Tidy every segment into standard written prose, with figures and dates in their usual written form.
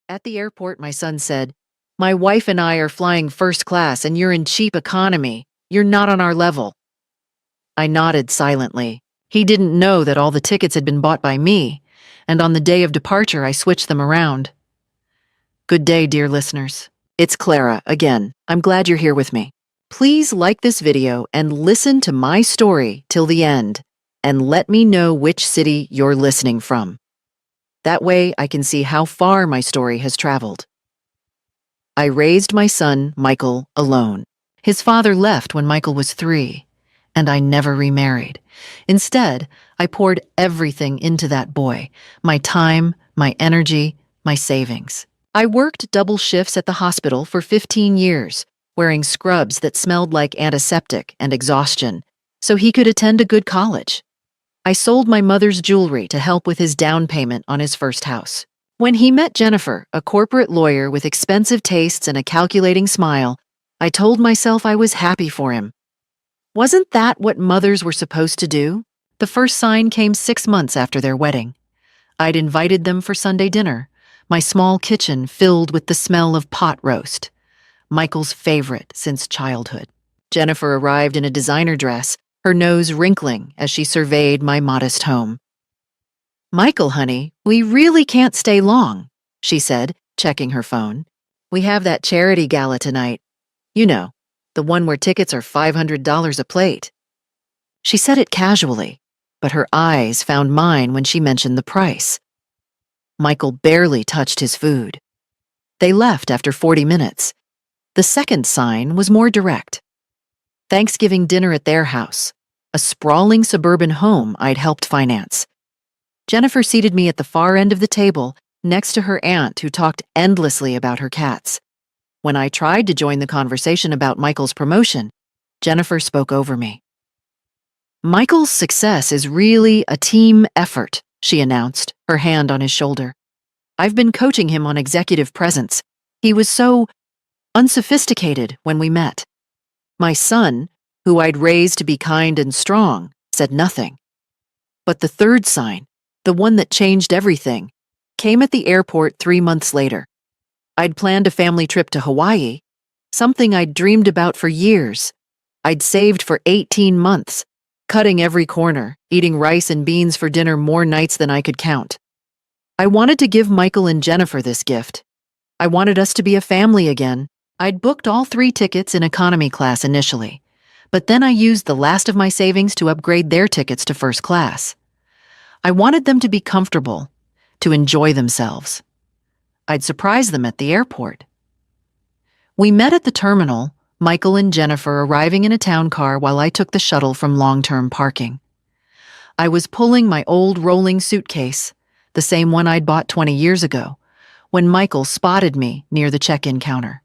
At the airport, my son said, "My wife and I are flying first class and you're in cheap economy. You're not on our level." I nodded silently. He didn't know that all the tickets had been bought by me, and on the day of departure, I switched them around. Good day, dear listeners. It's Clara again. I'm glad you're here with me. Please like this video and listen to my story till the end, and let me know which city you're listening from. That way I can see how far my story has traveled. I raised my son, Michael, alone. His father left when Michael was 3, and I never remarried. Instead, I poured everything into that boy, my time, my energy, my savings. I worked double shifts at the hospital for 15 years, wearing scrubs that smelled like antiseptic and exhaustion, so he could attend a good college. I sold my mother's jewelry to help with his down payment on his first house. When he met Jennifer, a corporate lawyer with expensive tastes and a calculating smile, I told myself I was happy for him. Wasn't that what mothers were supposed to do? The first sign came 6 months after their wedding. I'd invited them for Sunday dinner, my small kitchen filled with the smell of pot roast, Michael's favorite since childhood. Jennifer arrived in a designer dress, her nose wrinkling as she surveyed my modest home. "Michael, honey, we really can't stay long," she said, checking her phone. "We have that charity gala tonight. You know, the one where tickets are $500 a plate." She said it casually, but her eyes found mine when she mentioned the price. Michael barely touched his food. They left after 40 minutes. The second sign was more direct. Thanksgiving dinner at their house, a sprawling suburban home I'd helped finance. Jennifer seated me at the far end of the table, next to her aunt who talked endlessly about her cats. When I tried to join the conversation about Michael's promotion, Jennifer spoke over me. "Michael's success is really a team effort," she announced, her hand on his shoulder. "I've been coaching him on executive presence. He was so unsophisticated when we met." My son, who I'd raised to be kind and strong, said nothing. But the third sign, the one that changed everything, came at the airport 3 months later. I'd planned a family trip to Hawaii, something I'd dreamed about for years. I'd saved for 18 months, cutting every corner, eating rice and beans for dinner more nights than I could count. I wanted to give Michael and Jennifer this gift. I wanted us to be a family again. I'd booked all 3 tickets in economy class initially, but then I used the last of my savings to upgrade their tickets to first class. I wanted them to be comfortable, to enjoy themselves. I'd surprise them at the airport. We met at the terminal, Michael and Jennifer arriving in a town car while I took the shuttle from long-term parking. I was pulling my old rolling suitcase, the same one I'd bought 20 years ago, when Michael spotted me near the check-in counter.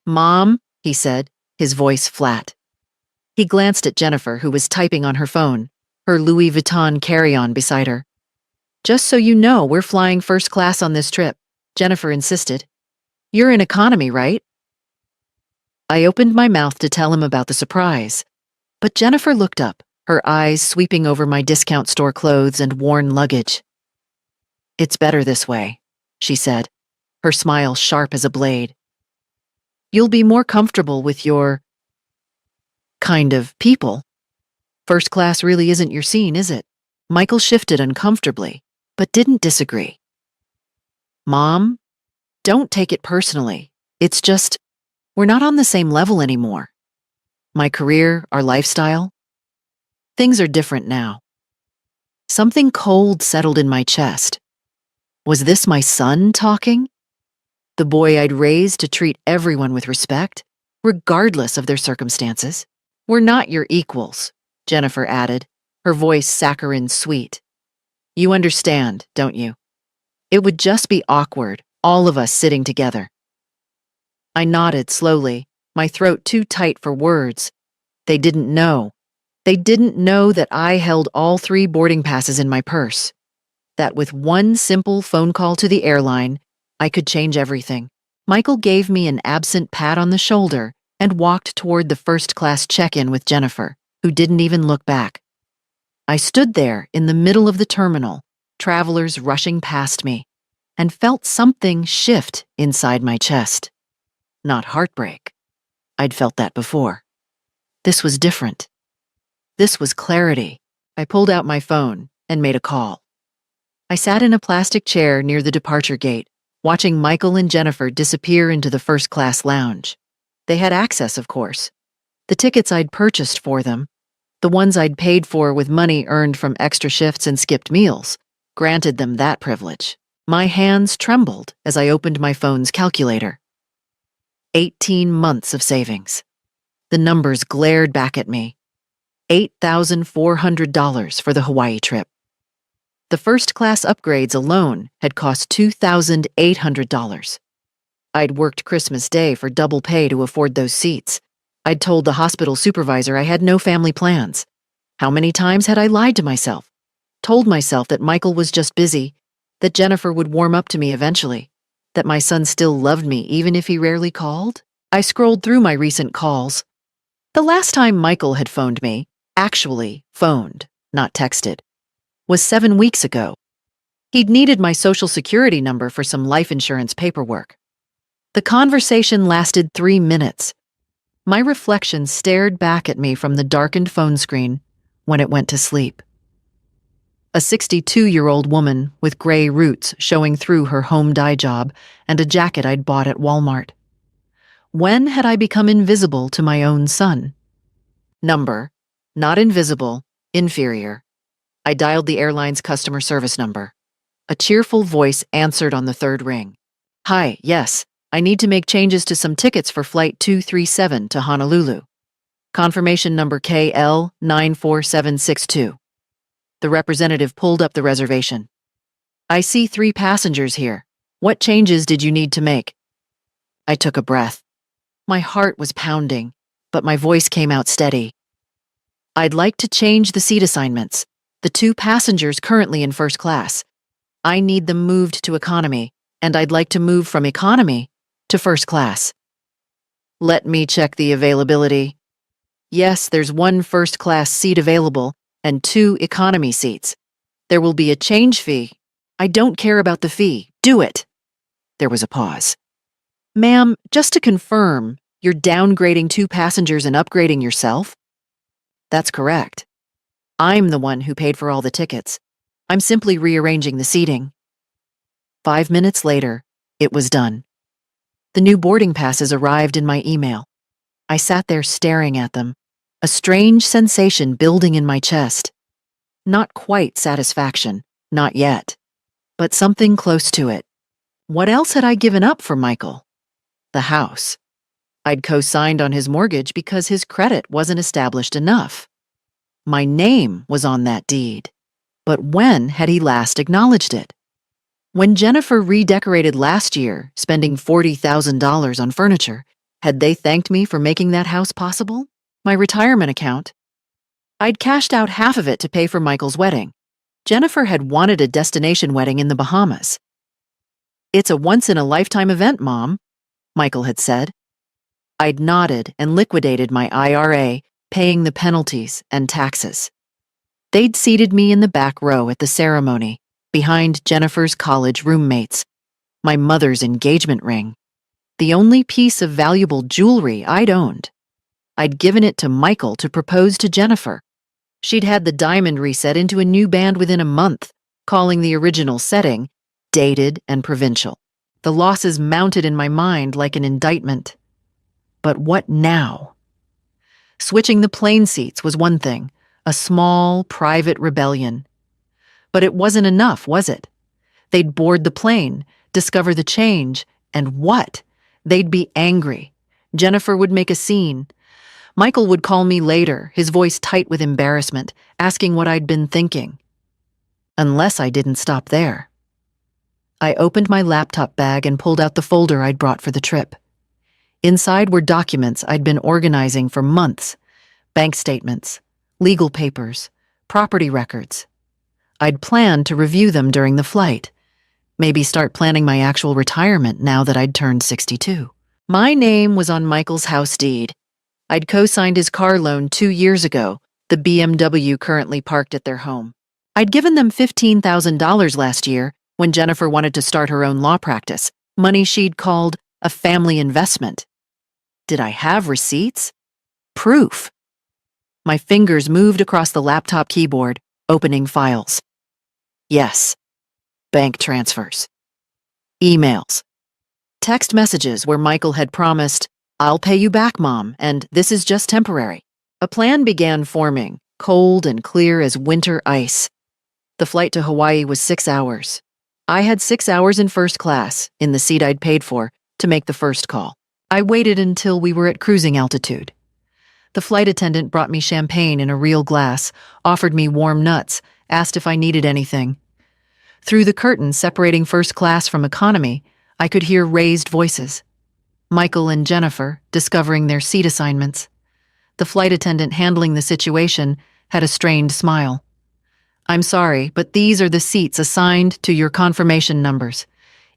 "Mom," he said, his voice flat. He glanced at Jennifer, who was typing on her phone, her Louis Vuitton carry-on beside her. "Just so you know, we're flying first class on this trip," Jennifer insisted. "You're in economy, right?" I opened my mouth to tell him about the surprise, but Jennifer looked up, her eyes sweeping over my discount store clothes and worn luggage. "It's better this way," she said, her smile sharp as a blade. "You'll be more comfortable with your kind of people. First class really isn't your scene, is it?" Michael shifted uncomfortably, but didn't disagree. "Mom, don't take it personally. It's just, we're not on the same level anymore. My career, our lifestyle, things are different now." Something cold settled in my chest. Was this my son talking? The boy I'd raised to treat everyone with respect, regardless of their circumstances. "We're not your equals," Jennifer added, her voice saccharine sweet. "You understand, don't you? It would just be awkward, all of us sitting together." I nodded slowly, my throat too tight for words. They didn't know. They didn't know that I held all 3 boarding passes in my purse. That with one simple phone call to the airline, I could change everything. Michael gave me an absent pat on the shoulder and walked toward the first-class check-in with Jennifer, who didn't even look back. I stood there in the middle of the terminal, travelers rushing past me, and felt something shift inside my chest. Not heartbreak. I'd felt that before. This was different. This was clarity. I pulled out my phone and made a call. I sat in a plastic chair near the departure gate, watching Michael and Jennifer disappear into the first-class lounge. They had access, of course. The tickets I'd purchased for them, the ones I'd paid for with money earned from extra shifts and skipped meals, granted them that privilege. My hands trembled as I opened my phone's calculator. 18 months of savings. The numbers glared back at me. $8,400 for the Hawaii trip. The first-class upgrades alone had cost $2,800. I'd worked Christmas Day for double pay to afford those seats. I'd told the hospital supervisor I had no family plans. How many times had I lied to myself? Told myself that Michael was just busy, that Jennifer would warm up to me eventually, that my son still loved me even if he rarely called? I scrolled through my recent calls. The last time Michael had phoned me, actually phoned, not texted, was 7 weeks ago. He'd needed my social security number for some life insurance paperwork. The conversation lasted 3 minutes. My reflection stared back at me from the darkened phone screen when it went to sleep. A 62-year-old woman with gray roots showing through her home dye job and a jacket I'd bought at Walmart. When had I become invisible to my own son? Number, not invisible, inferior. I dialed the airline's customer service number. A cheerful voice answered on the third ring. Hi, yes, I need to make changes to some tickets for Flight 237 to Honolulu. Confirmation number KL 94762. The representative pulled up the reservation. I see 3 passengers here. What changes did you need to make? I took a breath. My heart was pounding, but my voice came out steady. I'd like to change the seat assignments. The 2 passengers currently in first class. I need them moved to economy, and I'd like to move from economy to first class. Let me check the availability. Yes, there's 1 first class seat available and 2 economy seats. There will be a change fee. I don't care about the fee. Do it. There was a pause. Ma'am, just to confirm, you're downgrading 2 passengers and upgrading yourself? That's correct. I'm the one who paid for all the tickets. I'm simply rearranging the seating. 5 minutes later, it was done. The new boarding passes arrived in my email. I sat there staring at them, a strange sensation building in my chest. Not quite satisfaction, not yet, but something close to it. What else had I given up for Michael? The house. I'd co-signed on his mortgage because his credit wasn't established enough. My name was on that deed, but when had he last acknowledged it? When Jennifer redecorated last year, spending $40,000 on furniture, had they thanked me for making that house possible? My retirement account. I'd cashed out half of it to pay for Michael's wedding. Jennifer had wanted a destination wedding in the Bahamas. It's a once-in-a-lifetime event, Mom, Michael had said. I'd nodded and liquidated my IRA, paying the penalties and taxes. They'd seated me in the back row at the ceremony, behind Jennifer's college roommates, my mother's engagement ring, the only piece of valuable jewelry I'd owned. I'd given it to Michael to propose to Jennifer. She'd had the diamond reset into a new band within a month, calling the original setting dated and provincial. The losses mounted in my mind like an indictment. But what now? Switching the plane seats was one thing, a small, private rebellion. But it wasn't enough, was it? They'd board the plane, discover the change, and what? They'd be angry. Jennifer would make a scene. Michael would call me later, his voice tight with embarrassment, asking what I'd been thinking. Unless I didn't stop there. I opened my laptop bag and pulled out the folder I'd brought for the trip. Inside were documents I'd been organizing for months. Bank statements, legal papers, property records. I'd planned to review them during the flight. Maybe start planning my actual retirement now that I'd turned 62. My name was on Michael's house deed. I'd co-signed his car loan 2 years ago, the BMW currently parked at their home. I'd given them $15,000 last year when Jennifer wanted to start her own law practice, money she'd called a family investment. Did I have receipts? Proof. My fingers moved across the laptop keyboard, opening files. Yes. Bank transfers. Emails. Text messages where Michael had promised, "I'll pay you back, Mom, and this is just temporary." A plan began forming, cold and clear as winter ice. The flight to Hawaii was 6 hours. I had 6 hours in first class, in the seat I'd paid for, to make the first call. I waited until we were at cruising altitude. The flight attendant brought me champagne in a real glass, offered me warm nuts, asked if I needed anything. Through the curtain separating first class from economy, I could hear raised voices. Michael and Jennifer discovering their seat assignments. The flight attendant handling the situation had a strained smile. "I'm sorry, but these are the seats assigned to your confirmation numbers.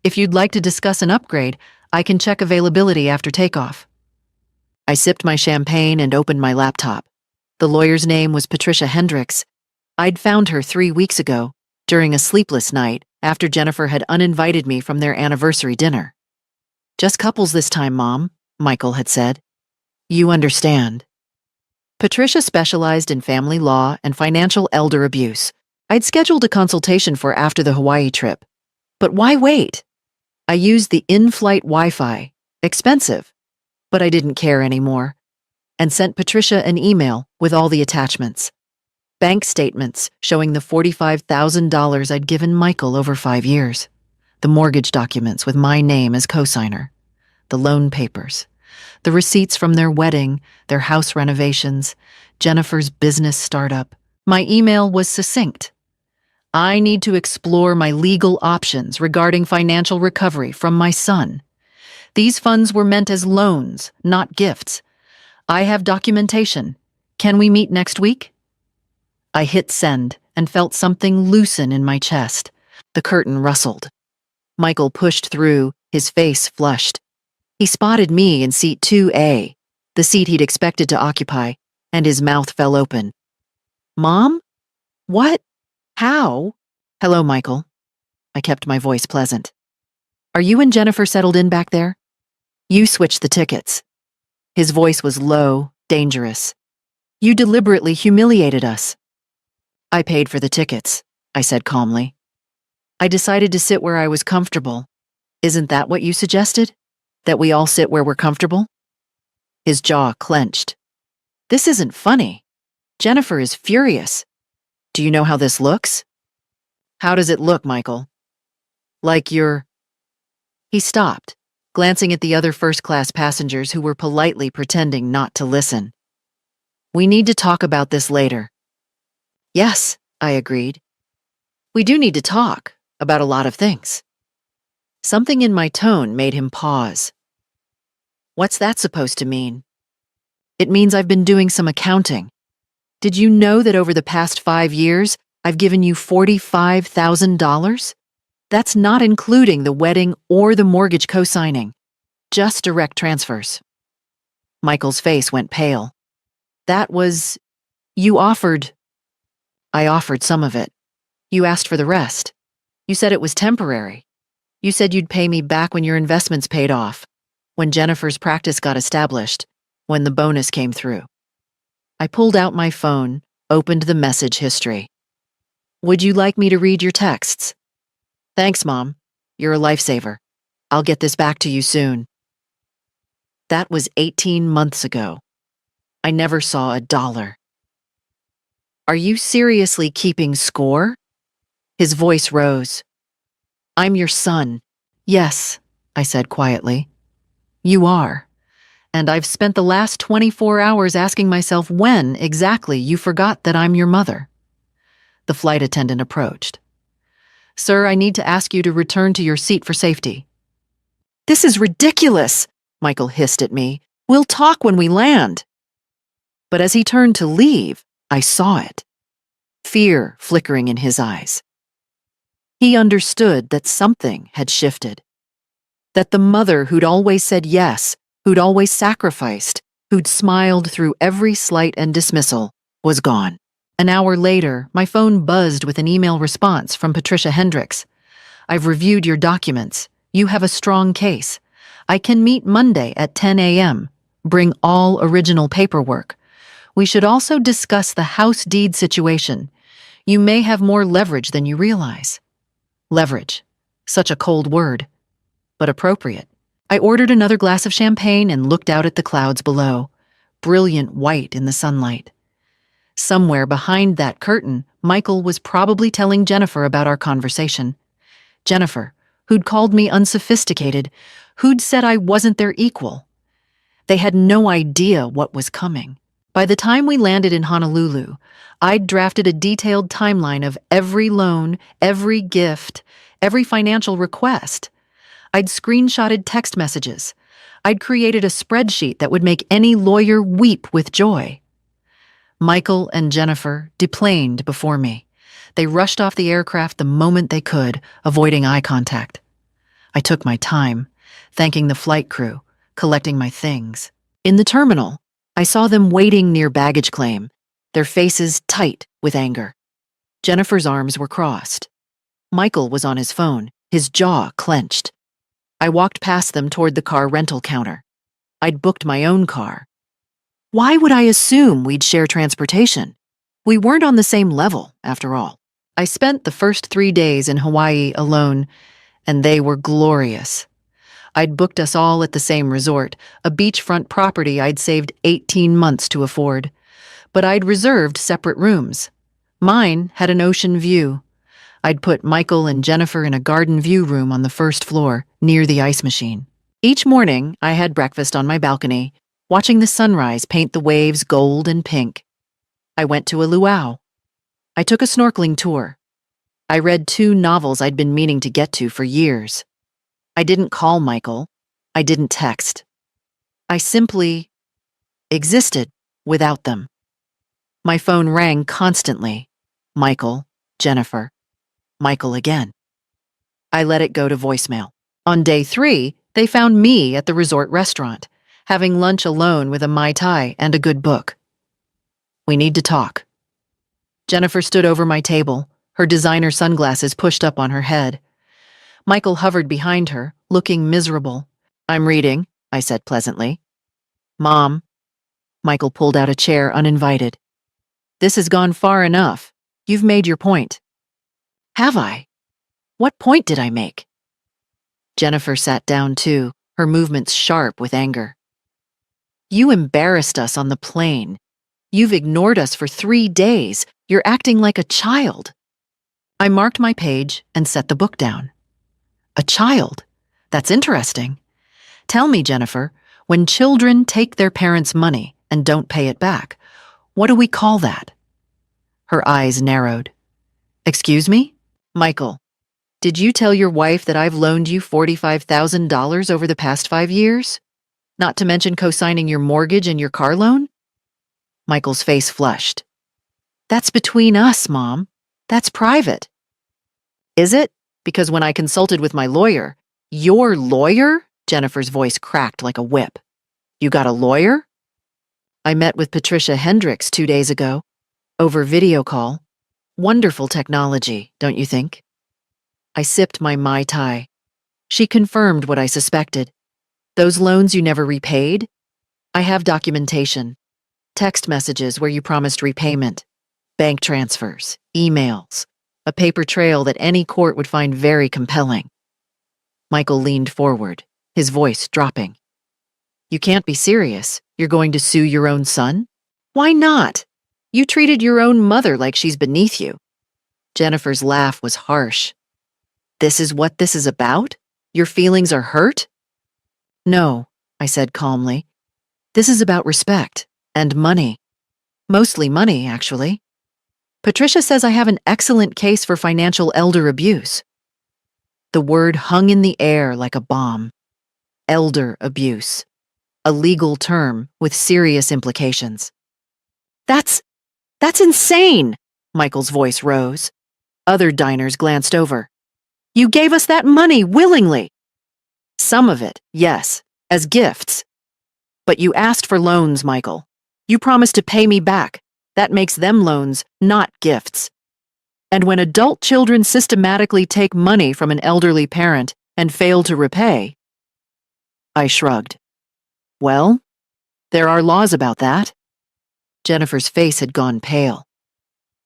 If you'd like to discuss an upgrade, I can check availability after takeoff." I sipped my champagne and opened my laptop. The lawyer's name was Patricia Hendricks. I'd found her 3 weeks ago, during a sleepless night after Jennifer had uninvited me from their anniversary dinner. "Just couples this time, Mom," Michael had said. "You understand." Patricia specialized in family law and financial elder abuse. I'd scheduled a consultation for after the Hawaii trip. But why wait? I used the in-flight Wi-Fi, expensive, but I didn't care anymore, and sent Patricia an email with all the attachments. Bank statements showing the $45,000 I'd given Michael over 5 years. The mortgage documents with my name as cosigner. The loan papers. The receipts from their wedding, their house renovations, Jennifer's business startup. My email was succinct. I need to explore my legal options regarding financial recovery from my son. These funds were meant as loans, not gifts. I have documentation. Can we meet next week? I hit send and felt something loosen in my chest. The curtain rustled. Michael pushed through, his face flushed. He spotted me in seat 2A, the seat he'd expected to occupy, and his mouth fell open. "Mom? What? How?" "Hello, Michael." I kept my voice pleasant. "Are you and Jennifer settled in back there? You switched the tickets." His voice was low, dangerous. "You deliberately humiliated us." "I paid for the tickets," I said calmly. "I decided to sit where I was comfortable. Isn't that what you suggested? That we all sit where we're comfortable?" His jaw clenched. "This isn't funny. Jennifer is furious. Do you know how this looks?" "How does it look, Michael?" "Like you're—" He stopped, glancing at the other first-class passengers who were politely pretending not to listen. "We need to talk about this later." "Yes," I agreed. "We do need to talk about a lot of things." Something in my tone made him pause. "What's that supposed to mean?" "It means I've been doing some accounting. Did you know that over the past 5 years, I've given you $45,000? That's not including the wedding or the mortgage co-signing, just direct transfers." Michael's face went pale. "That was... you offered..." "I offered some of it. You asked for the rest. You said it was temporary. You said you'd pay me back when your investments paid off, when Jennifer's practice got established, when the bonus came through." I pulled out my phone, opened the message history. "Would you like me to read your texts?" "Thanks, Mom. You're a lifesaver. I'll get this back to you soon." That was 18 months ago. I never saw $1. "Are you seriously keeping score?" His voice rose. "I'm your son." "Yes," I said quietly. "You are. And I've spent the last 24 hours asking myself when exactly you forgot that I'm your mother." The flight attendant approached. "Sir, I need to ask you to return to your seat for safety." "This is ridiculous," Michael hissed at me. "We'll talk when we land." But as he turned to leave, I saw it. Fear flickering in his eyes. He understood that something had shifted. That the mother who'd always said yes, who'd always sacrificed, who'd smiled through every slight and dismissal, was gone. An hour later, my phone buzzed with an email response from Patricia Hendricks. I've reviewed your documents. You have a strong case. I can meet Monday at 10 a.m. Bring all original paperwork. We should also discuss the house deed situation. You may have more leverage than you realize. Leverage. Such a cold word, but appropriate. I ordered another glass of champagne and looked out at the clouds below, brilliant white in the sunlight. Somewhere behind that curtain, Michael was probably telling Jennifer about our conversation. Jennifer, who'd called me unsophisticated, who'd said I wasn't their equal. They had no idea what was coming. By the time we landed in Honolulu, I'd drafted a detailed timeline of every loan, every gift, every financial request. I'd screenshotted text messages. I'd created a spreadsheet that would make any lawyer weep with joy. Michael and Jennifer deplaned before me. They rushed off the aircraft the moment they could, avoiding eye contact. I took my time, thanking the flight crew, collecting my things. In the terminal, I saw them waiting near baggage claim, their faces tight with anger. Jennifer's arms were crossed. Michael was on his phone, his jaw clenched. I walked past them toward the car rental counter. I'd booked my own car. Why would I assume we'd share transportation? We weren't on the same level, after all. I spent the first 3 days in Hawaii alone, and they were glorious. I'd booked us all at the same resort, a beachfront property I'd saved 18 months to afford. But I'd reserved separate rooms. Mine had an ocean view. I'd put Michael and Jennifer in a garden view room on the first floor, near the ice machine. Each morning, I had breakfast on my balcony, watching the sunrise paint the waves gold and pink. I went to a luau. I took a snorkeling tour. I read 2 novels I'd been meaning to get to for years. I didn't call Michael. I didn't text. I simply existed without them. My phone rang constantly. Michael, Jennifer, Michael again. I let it go to voicemail. On day 3, they found me at the resort restaurant, having lunch alone with a Mai Tai and a good book. We need to talk. Jennifer stood over my table, her designer sunglasses pushed up on her head. Michael hovered behind her, looking miserable. I'm reading, I said pleasantly. Mom. Michael pulled out a chair uninvited. This has gone far enough. You've made your point. Have I? What point did I make? Jennifer sat down too, her movements sharp with anger. You embarrassed us on the plane. You've ignored us for 3 days. You're acting like a child. I marked my page and set the book down. A child? That's interesting. Tell me, Jennifer, when children take their parents' money and don't pay it back, what do we call that? Her eyes narrowed. Excuse me? Michael, did you tell your wife that I've loaned you $45,000 over the past 5 years? Not to mention co-signing your mortgage and your car loan? Michael's face flushed. That's between us, Mom. That's private. Is it? Because when I consulted with my lawyer, your lawyer? Jennifer's voice cracked like a whip. You got a lawyer? I met with Patricia Hendricks 2 days ago, over video call. Wonderful technology, don't you think? I sipped my Mai Tai. She confirmed what I suspected. Those loans you never repaid? I have documentation. Text messages where you promised repayment. Bank transfers, emails, a paper trail that any court would find very compelling. Michael leaned forward, his voice dropping. You can't be serious. You're going to sue your own son? Why not? You treated your own mother like she's beneath you. Jennifer's laugh was harsh. This is what this is about? Your feelings are hurt? No, I said calmly. This is about respect and money. Mostly money, actually. Patricia says I have an excellent case for financial elder abuse. The word hung in the air like a bomb. Elder abuse. A legal term with serious implications. That's insane, Michael's voice rose. Other diners glanced over. You gave us that money willingly. Some of it, yes, as gifts. But you asked for loans, Michael. You promised to pay me back. That makes them loans, not gifts. And when adult children systematically take money from an elderly parent and fail to repay, I shrugged. Well, there are laws about that. Jennifer's face had gone pale.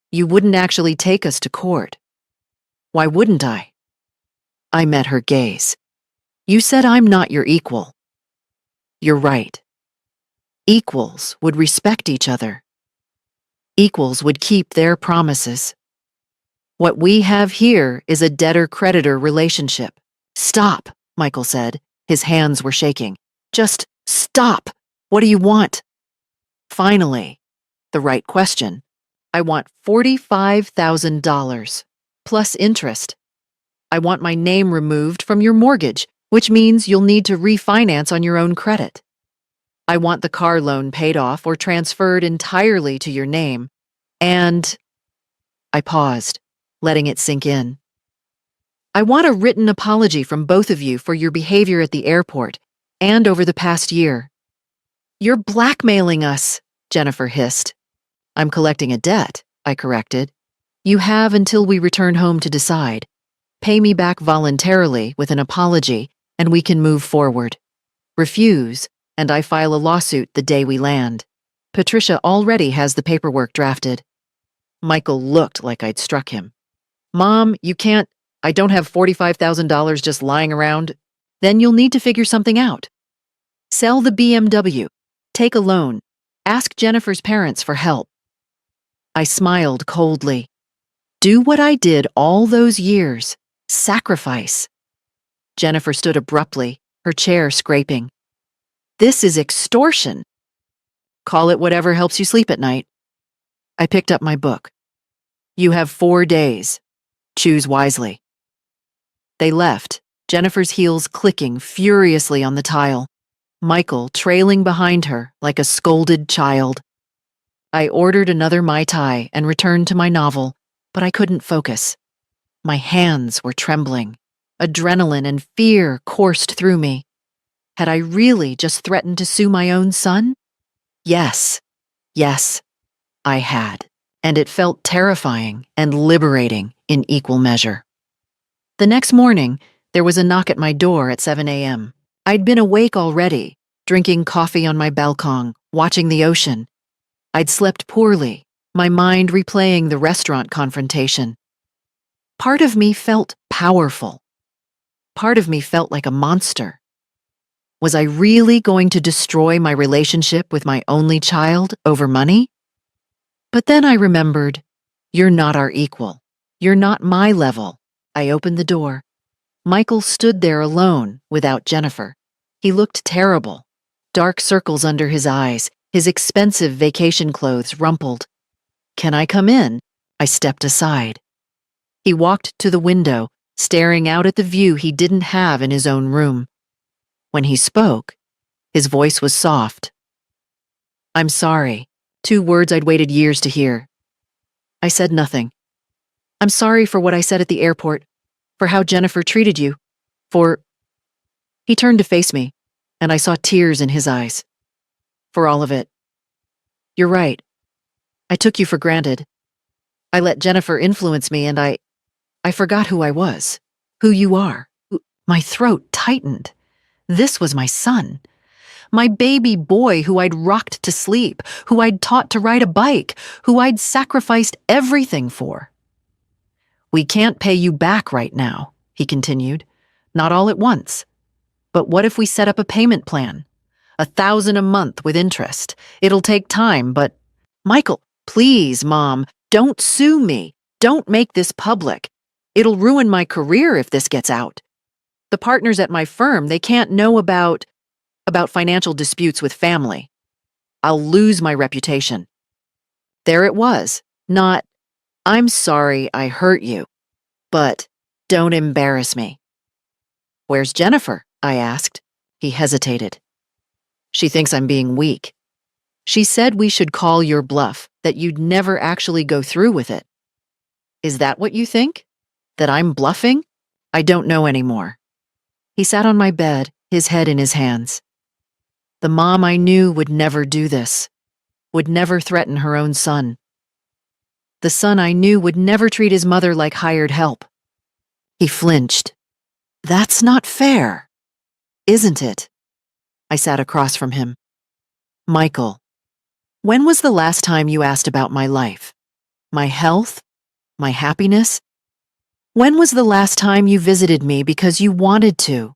You wouldn't actually take us to court. Why wouldn't I? I met her gaze. You said I'm not your equal. You're right. Equals would respect each other. Equals would keep their promises. What we have here is a debtor-creditor relationship. Stop, Michael said. His hands were shaking. Just stop. What do you want? Finally, the right question. I want $45,000 plus interest. I want my name removed from your mortgage, which means you'll need to refinance on your own credit. I want the car loan paid off or transferred entirely to your name. And I paused, letting it sink in. I want a written apology from both of you for your behavior at the airport and over the past year. You're blackmailing us, Jennifer hissed. I'm collecting a debt, I corrected. You have until we return home to decide. Pay me back voluntarily with an apology, and we can move forward. Refuse, and I file a lawsuit the day we land. Patricia already has the paperwork drafted. Michael looked like I'd struck him. Mom, you can't. I don't have $45,000 just lying around. Then you'll need to figure something out. Sell the BMW. Take a loan. Ask Jennifer's parents for help. I smiled coldly. Do what I did all those years. Sacrifice. Jennifer stood abruptly, her chair scraping. This is extortion. Call it whatever helps you sleep at night. I picked up my book. You have 4 days. Choose wisely. They left, Jennifer's heels clicking furiously on the tile, Michael trailing behind her like a scolded child. I ordered another Mai Tai and returned to my novel, but I couldn't focus. My hands were trembling. Adrenaline and fear coursed through me. Had I really just threatened to sue my own son? Yes, I had, and it felt terrifying and liberating in equal measure. The next morning, there was a knock at my door at 7 a.m. I'd been awake already, drinking coffee on my balcony, watching the ocean. I'd slept poorly, my mind replaying the restaurant confrontation. Part of me felt powerful. Part of me felt like a monster. Was I really going to destroy my relationship with my only child over money? But then I remembered, you're not our equal. You're not my level. I opened the door. Michael stood there alone, without Jennifer. He looked terrible. Dark circles under his eyes, his expensive vacation clothes rumpled. Can I come in? I stepped aside. He walked to the window, staring out at the view he didn't have in his own room. When he spoke, his voice was soft. I'm sorry. 2 words I'd waited years to hear. I said nothing. I'm sorry for what I said at the airport, for how Jennifer treated you, for... He turned to face me, and I saw tears in his eyes. For all of it. You're right. I took you for granted. I let Jennifer influence me, and I forgot who I was, who you are. My throat tightened. This was my son. My baby boy who I'd rocked to sleep, who I'd taught to ride a bike, who I'd sacrificed everything for. We can't pay you back right now, he continued. Not all at once. But what if we set up a payment plan? $1,000 a month with interest. It'll take time, but... Michael, please, Mom, don't sue me. Don't make this public. It'll ruin my career if this gets out. The partners at my firm, they can't know about financial disputes with family. I'll lose my reputation. There it was, not, I'm sorry I hurt you, but don't embarrass me. Where's Jennifer? I asked. He hesitated. She thinks I'm being weak. She said we should call your bluff, that you'd never actually go through with it. Is that what you think? That I'm bluffing? I don't know anymore. He sat on my bed, his head in his hands. The mom I knew would never do this, would never threaten her own son. The son I knew would never treat his mother like hired help. He flinched. That's not fair, isn't it? I sat across from him. Michael, when was the last time you asked about my life? My health? My happiness? When was the last time you visited me because you wanted to?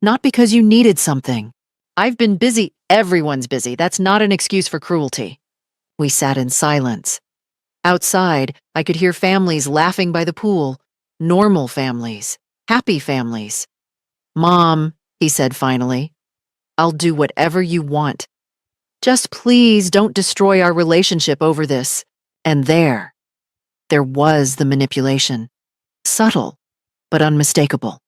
Not because you needed something. I've been busy. Everyone's busy. That's not an excuse for cruelty. We sat in silence. Outside, I could hear families laughing by the pool. Normal families. Happy families. Mom, he said finally, I'll do whatever you want. Just please don't destroy our relationship over this. And there was the manipulation. Subtle, but unmistakable.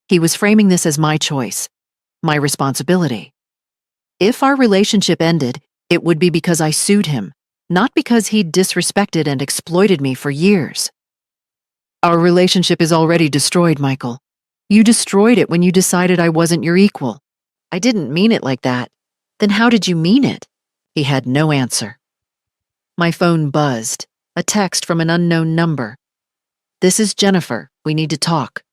He was framing this as my choice, my responsibility. If our relationship ended, it would be because I sued him, not because he'd disrespected and exploited me for years. Our relationship is already destroyed, Michael. You destroyed it when you decided I wasn't your equal. I didn't mean it like that. Then how did you mean it? He had no answer. My phone buzzed, a text from an unknown number. This is Jennifer. We need to talk.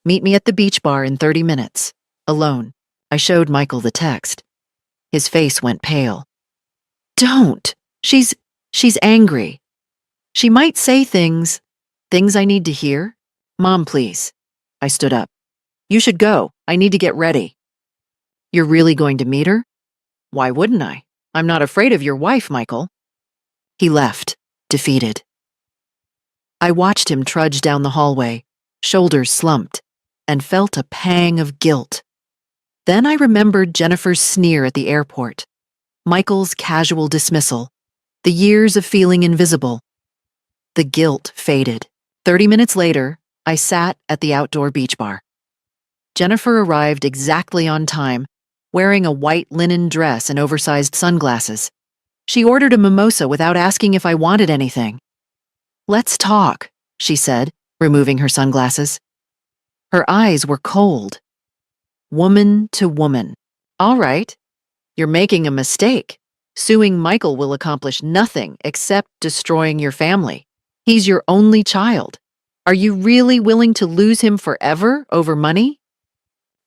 Meet me at the beach bar in 30 minutes. Alone. I showed Michael the text. His face went pale. Don't. She's angry. She might say things I need to hear. Mom, please. I stood up. You should go. I need to get ready. You're really going to meet her? Why wouldn't I? I'm not afraid of your wife, Michael. He left, defeated. I watched him trudge down the hallway, shoulders slumped, and felt a pang of guilt. Then I remembered Jennifer's sneer at the airport, Michael's casual dismissal, the years of feeling invisible. The guilt faded. 30 minutes later, I sat at the outdoor beach bar. Jennifer arrived exactly on time, wearing a white linen dress and oversized sunglasses. She ordered a mimosa without asking if I wanted anything. Let's talk, she said, removing her sunglasses. Her eyes were cold. Woman to woman. All right. You're making a mistake. Suing Michael will accomplish nothing except destroying your family. He's your only child. Are you really willing to lose him forever over money?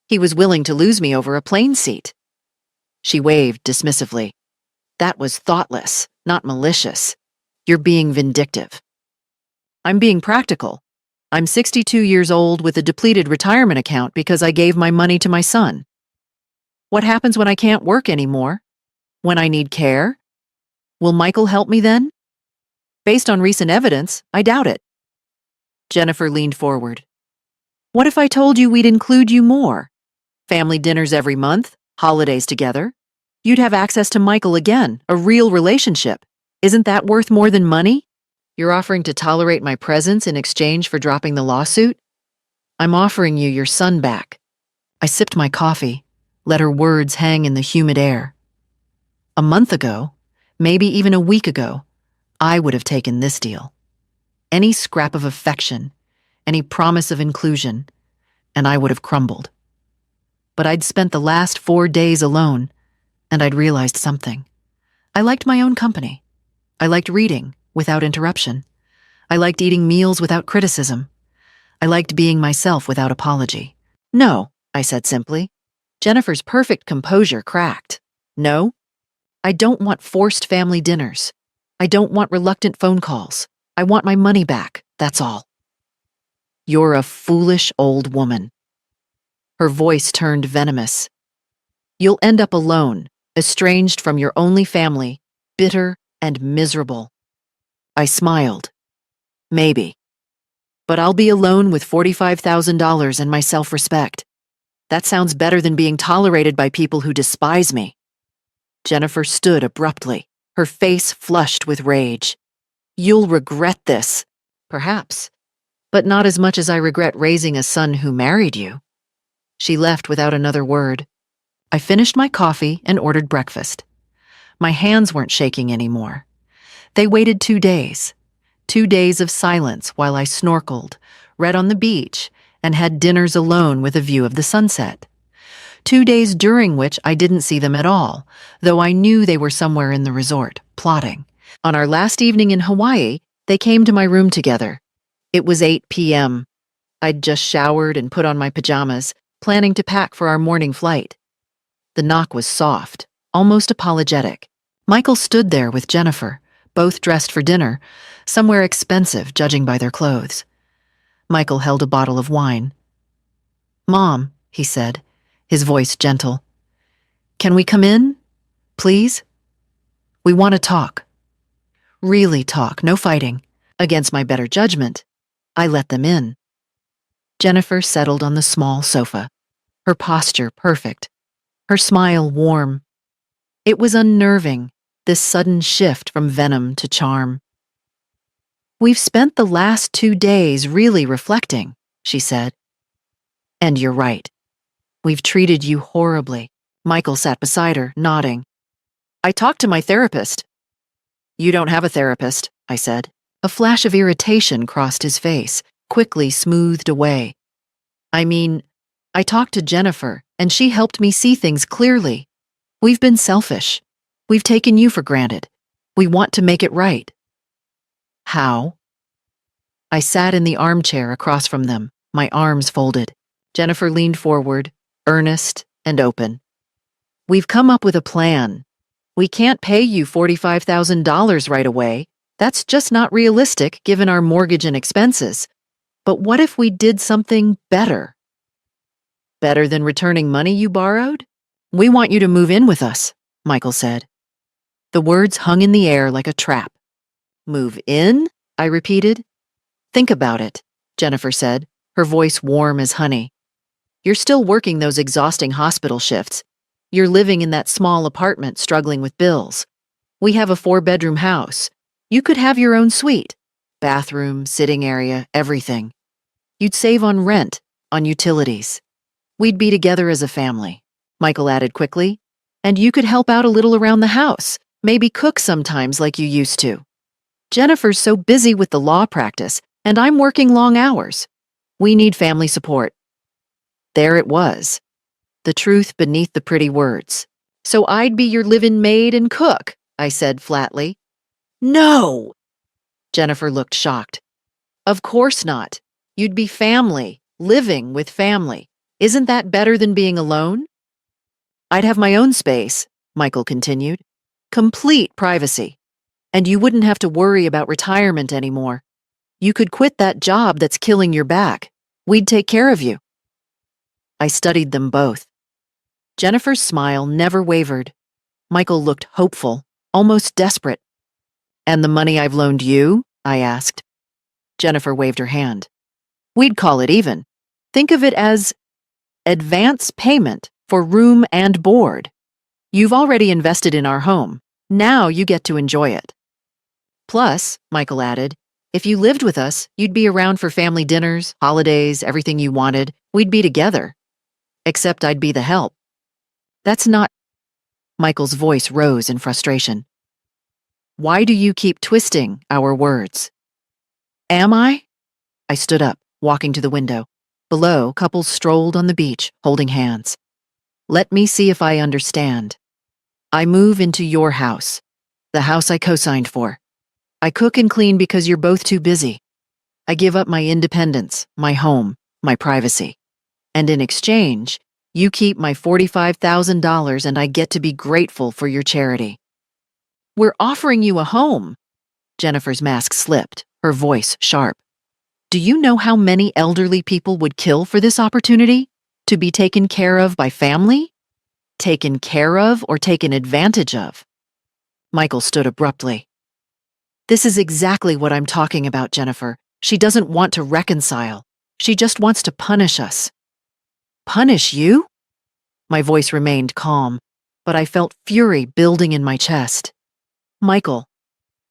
He was willing to lose me over a plane seat. She waved dismissively. That was thoughtless, not malicious. You're being vindictive. I'm being practical. I'm 62 years old with a depleted retirement account because I gave my money to my son. What happens when I can't work anymore? When I need care? Will Michael help me then? Based on recent evidence, I doubt it. Jennifer leaned forward. What if I told you we'd include you more? Family dinners every month, holidays together. You'd have access to Michael again, a real relationship. Isn't that worth more than money? You're offering to tolerate my presence in exchange for dropping the lawsuit? I'm offering you your son back. I sipped my coffee, let her words hang in the humid air. A month ago, maybe even a week ago, I would have taken this deal. Any scrap of affection, any promise of inclusion, and I would have crumbled. But I'd spent the last 4 days alone, and I'd realized something. I liked my own company. I liked reading without interruption. I liked eating meals without criticism. I liked being myself without apology. No, I said simply. Jennifer's perfect composure cracked. No, I don't want forced family dinners. I don't want reluctant phone calls. I want my money back, that's all. You're a foolish old woman. Her voice turned venomous. You'll end up alone, estranged from your only family, bitter and miserable. I smiled. Maybe. But I'll be alone with $45,000 and my self-respect. That sounds better than being tolerated by people who despise me. Jennifer stood abruptly, her face flushed with rage. You'll regret this. Perhaps. But not as much as I regret raising a son who married you. She left without another word. I finished my coffee and ordered breakfast. My hands weren't shaking anymore. They waited 2 days. 2 days of silence while I snorkeled, read on the beach, and had dinners alone with a view of the sunset. 2 days during which I didn't see them at all, though I knew they were somewhere in the resort, plotting. On our last evening in Hawaii, They came to my room together. It was 8 p.m. I'd just showered and put on my pajamas, planning to pack for our morning flight. The knock was soft, almost apologetic. Michael stood there with Jennifer, both dressed for dinner, somewhere expensive judging by their clothes. Michael held a bottle of wine. "Mom," he said, his voice gentle. "Can we come in? Please? We want to talk. Really talk, no fighting." Against my better judgment, I let them in. Jennifer settled on the small sofa, her posture perfect, her smile warm. It was unnerving, this sudden shift from venom to charm. "We've spent the last 2 days really reflecting," she said. "And you're right. We've treated you horribly." Michael sat beside her, nodding. "I talked to my therapist." "You don't have a therapist," I said. A flash of irritation crossed his face, quickly smoothed away. "I mean, I talked to Jennifer, and she helped me see things clearly. We've been selfish. We've taken you for granted. We want to make it right." "How?" I sat in the armchair across from them, my arms folded. Jennifer leaned forward, earnest and open. "We've come up with a plan. We can't pay you $45,000 right away. That's just not realistic given our mortgage and expenses. But what if we did something better?" "Better than returning money you borrowed? We want you to move in with us," Michael said. The words hung in the air like a trap. "Move in?" I repeated. "Think about it," Jennifer said, her voice warm as honey. "You're still working those exhausting hospital shifts. You're living in that small apartment struggling with bills. We have a 4-bedroom house. You could have your own suite. Bathroom, sitting area, everything. You'd save on rent, on utilities. We'd be together as a family," Michael added quickly. "And you could help out a little around the house, maybe cook sometimes like you used to. Jennifer's so busy with the law practice, and I'm working long hours. We need family support." There it was, the truth beneath the pretty words. "So I'd be your live-in maid and cook," I said flatly. "No!" Jennifer looked shocked. "Of course not. You'd be family, living with family. Isn't that better than being alone?" "I'd have my own space," Michael continued. "Complete privacy. And you wouldn't have to worry about retirement anymore. You could quit that job that's killing your back. We'd take care of you." I studied them both. Jennifer's smile never wavered. Michael looked hopeful, almost desperate. "And the money I've loaned you?" I asked. Jennifer waved her hand. "We'd call it even. Think of it as advance payment for room and board. You've already invested in our home. Now you get to enjoy it. Plus," Michael added, "if you lived with us, you'd be around for family dinners, holidays, everything you wanted. We'd be together. Except I'd be the help." "That's not—" Michael's voice rose in frustration. "Why do you keep twisting our words?" "Am I?" I stood up, walking to the window. Below, couples strolled on the beach, holding hands. "Let me see if I understand. I move into your house, the house I co-signed for. I cook and clean because you're both too busy. I give up my independence, my home, my privacy. And in exchange, you keep my $45,000 and I get to be grateful for your charity." "We're offering you a home." Jennifer's mask slipped, her voice sharp. "Do you know how many elderly people would kill for this opportunity? To be taken care of by family? Taken care of or taken advantage of?" Michael stood abruptly. "This is exactly what I'm talking about, Jennifer. She doesn't want to reconcile. She just wants to punish us." "Punish you?" My voice remained calm, but I felt fury building in my chest. "Michael,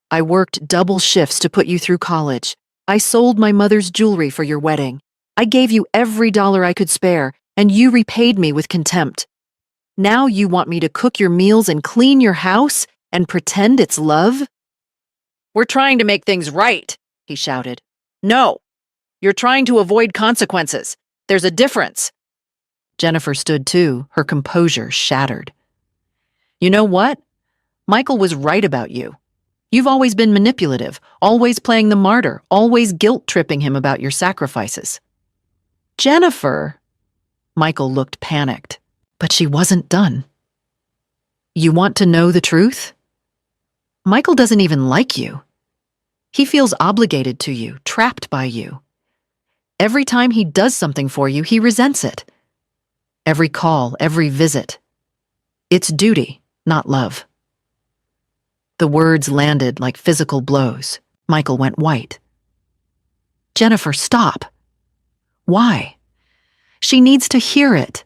I worked double shifts to put you through college. I sold my mother's jewelry for your wedding. I gave you every dollar I could spare, and you repaid me with contempt. Now you want me to cook your meals and clean your house and pretend it's love?" "We're trying to make things right," he shouted. "No, you're trying to avoid consequences. There's a difference." Jennifer stood too, her composure shattered. "You know what? Michael was right about you. You've always been manipulative, always playing the martyr, always guilt-tripping him about your sacrifices. Jennifer, Michael looked panicked, but she wasn't done. You want to know the truth? Michael doesn't even like you. He feels obligated to you, trapped by you. Every time he does something for you, he resents it. Every call, every visit. It's duty, not love. The words landed like physical blows. Michael went white. Jennifer, stop. Why? She needs to hear it.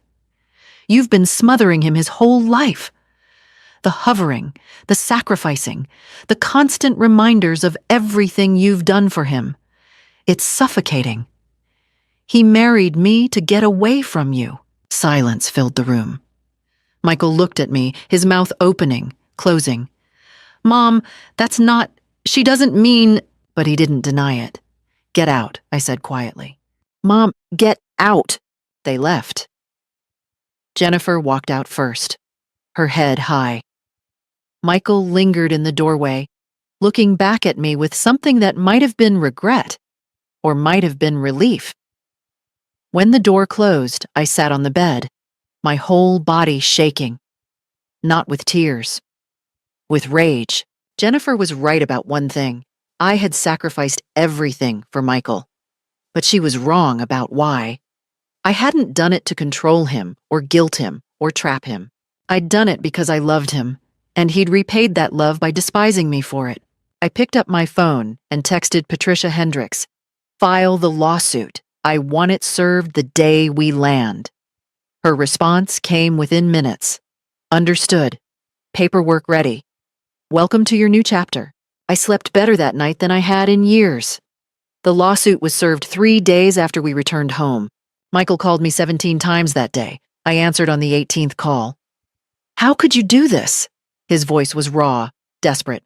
You've been smothering him his whole life. The hovering, the sacrificing, the constant reminders of everything you've done for him. It's suffocating. He married me to get away from you. Silence filled the room. Michael looked at me, his mouth opening, closing. Mom, that's not... She doesn't mean... But he didn't deny it. Get out, I said quietly. Mom, get out. They left. Jennifer walked out first, her head high. Michael lingered in the doorway, looking back at me with something that might have been regret, or might have been relief. When the door closed, I sat on the bed, my whole body shaking. Not with tears. With rage. Jennifer was right about one thing. I had sacrificed everything for Michael. But she was wrong about why. I hadn't done it to control him, or guilt him, or trap him. I'd done it because I loved him, and he'd repaid that love by despising me for it. I picked up my phone and texted Patricia Hendricks, "File the lawsuit. I want it served the day we land." Her response came within minutes. Understood. Paperwork ready. Welcome to your new chapter. I slept better that night than I had in years. The lawsuit was served 3 days after we returned home. Michael called me 17 times that day. I answered on the 18th call. How could you do this? His voice was raw, desperate.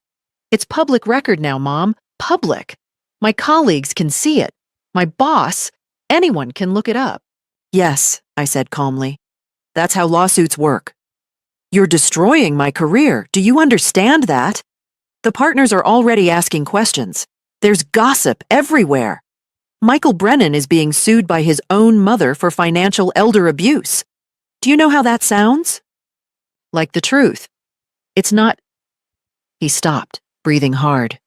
It's public record now, Mom. Public. My colleagues can see it. My boss, anyone can look it up. Yes, I said calmly. That's how lawsuits work. You're destroying my career. Do you understand that? The partners are already asking questions. There's gossip everywhere. Michael Brennan is being sued by his own mother for financial elder abuse. Do you know how that sounds? Like the truth. It's not... He stopped, breathing hard.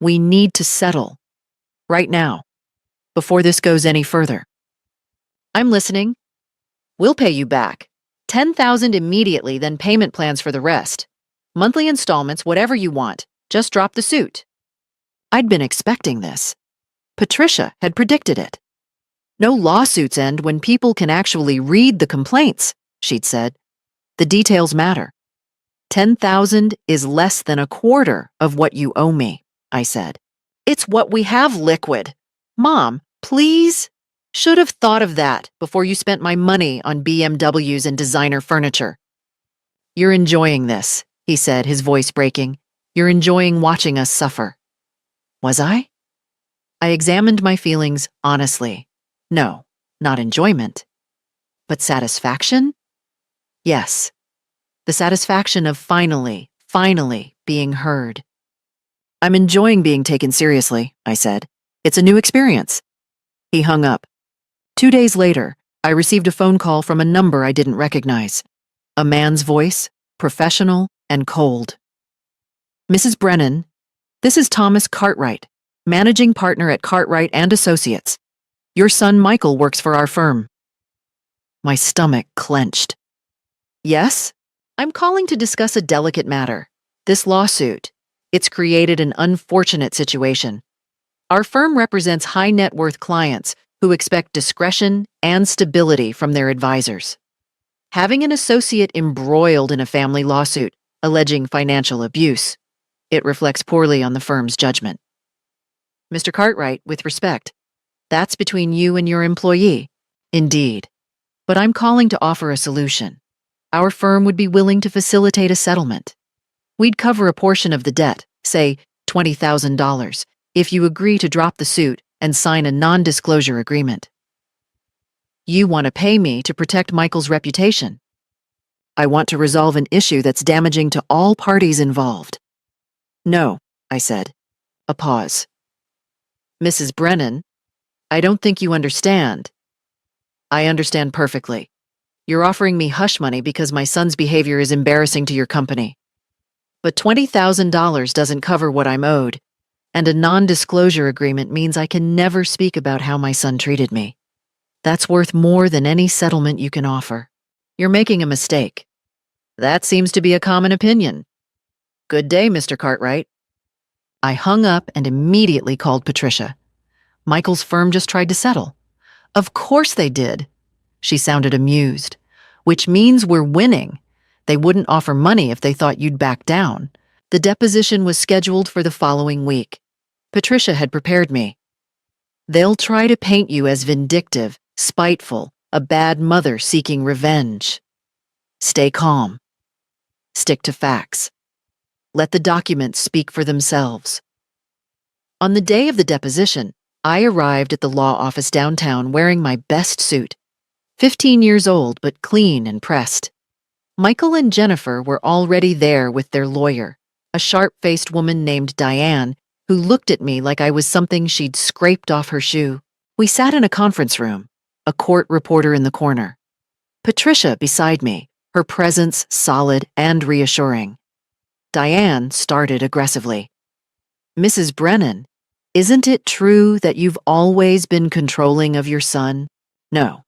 We need to settle. Right now. Before this goes any further. I'm listening. We'll pay you back. $10,000 immediately, then payment plans for the rest. Monthly installments, whatever you want. Just drop the suit. I'd been expecting this. Patricia had predicted it. No lawsuits end when people can actually read the complaints, she'd said. The details matter. $10,000 is less than a quarter of what you owe me, I said. It's what we have, Liquid. Mom, please? Should have thought of that before you spent my money on BMWs and designer furniture. You're enjoying this, he said, his voice breaking. You're enjoying watching us suffer. Was I? I examined my feelings honestly. No, not enjoyment. But satisfaction? Yes. The satisfaction of finally being heard. I'm enjoying being taken seriously, I said. It's a new experience. He hung up. 2 days later, I received a phone call from a number I didn't recognize. A man's voice, professional and cold. Mrs. Brennan, this is Thomas Cartwright, managing partner at Cartwright and Associates. Your son Michael works for our firm. My stomach clenched. Yes? I'm calling to discuss a delicate matter. This lawsuit. It's created an unfortunate situation. Our firm represents high net worth clients who expect discretion and stability from their advisors. Having an associate embroiled in a family lawsuit alleging financial abuse, it reflects poorly on the firm's judgment. Mr. Cartwright, with respect, that's between you and your employee. Indeed. But I'm calling to offer a solution. Our firm would be willing to facilitate a settlement. We'd cover a portion of the debt, say $20,000, if you agree to drop the suit and sign a non-disclosure agreement. You want to pay me to protect Michael's reputation. I want to resolve an issue that's damaging to all parties involved. No, I said. A pause. Mrs. Brennan, I don't think you understand. I understand perfectly. You're offering me hush money because my son's behavior is embarrassing to your company. But $20,000 doesn't cover what I'm owed, and a non-disclosure agreement means I can never speak about how my son treated me. That's worth more than any settlement you can offer. You're making a mistake. That seems to be a common opinion. Good day, Mr. Cartwright. I hung up and immediately called Patricia. Michael's firm just tried to settle. Of course they did. She sounded amused. Which means we're winning. They wouldn't offer money if they thought you'd back down. The deposition was scheduled for the following week. Patricia had prepared me. They'll try to paint you as vindictive, spiteful, a bad mother seeking revenge. Stay calm. Stick to facts. Let the documents speak for themselves. On the day of the deposition, I arrived at the law office downtown wearing my best suit. 15 years old, but clean and pressed. Michael and Jennifer were already there with their lawyer, a sharp-faced woman named Diane, who looked at me like I was something she'd scraped off her shoe. We sat in a conference room, a court reporter in the corner. Patricia beside me, her presence solid and reassuring. Diane started aggressively. Mrs. Brennan, isn't it true that you've always been controlling of your son? No.